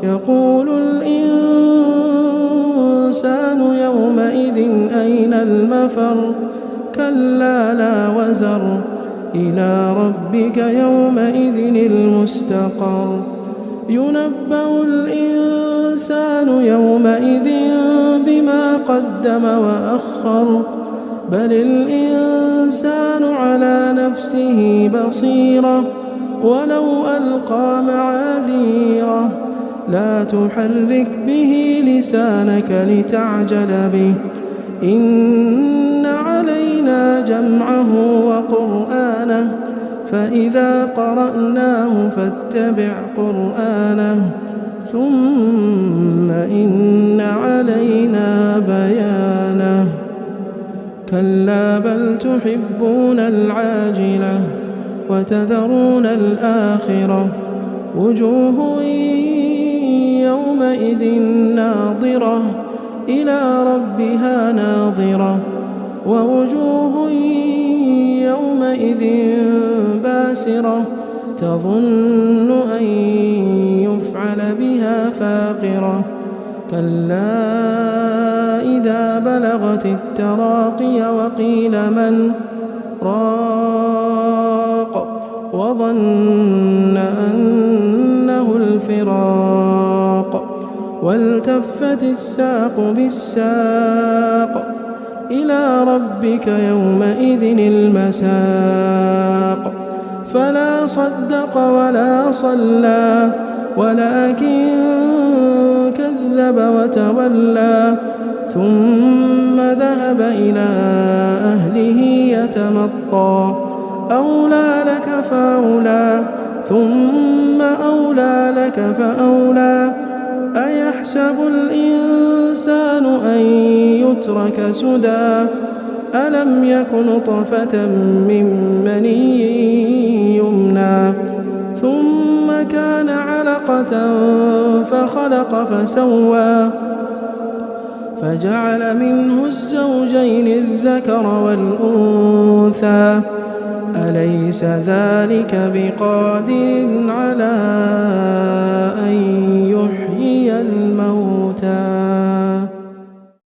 يقول الإنسان يومئذ أين المفر كلا لا وزر إلى ربك يومئذ المستقر ينبأ الإنسان يومئذ بما قدم وأخر بل الإنسان على نفسه بصيرة ولو ألقى معاذيره لا تحرك به لسانك لتعجل به إن علينا جمعه وقرآنه فإذا قرأناه فاتبع قرآنه ثم إن علينا بيانه كلا بل تحبون العاجلة وتذرون الآخرة وجوه يومئذ ناظرة إلى ربها ناظرة ووجوه يومئذ باسرة تظن أن يفعل بها فاقرة كلا إذا بلغت التراقي وقيل من راق وظن أنه الفراق والتفت الساق بالساق إلى ربك يومئذ المساق فلا صدق ولا صلى ولكن كذب وتولى ثم ذهب إلى أهله يتمطى أولى لك فأولى ثم أولى لك فأولى أيحسب الإنسان أن يترك سدى ألم يك نطفة من مني يمنى ثم كان علقة فخلق فسوى فجعل منه الزوجين الذكر والأنثى أليس ذلك بقادر على أن يحيي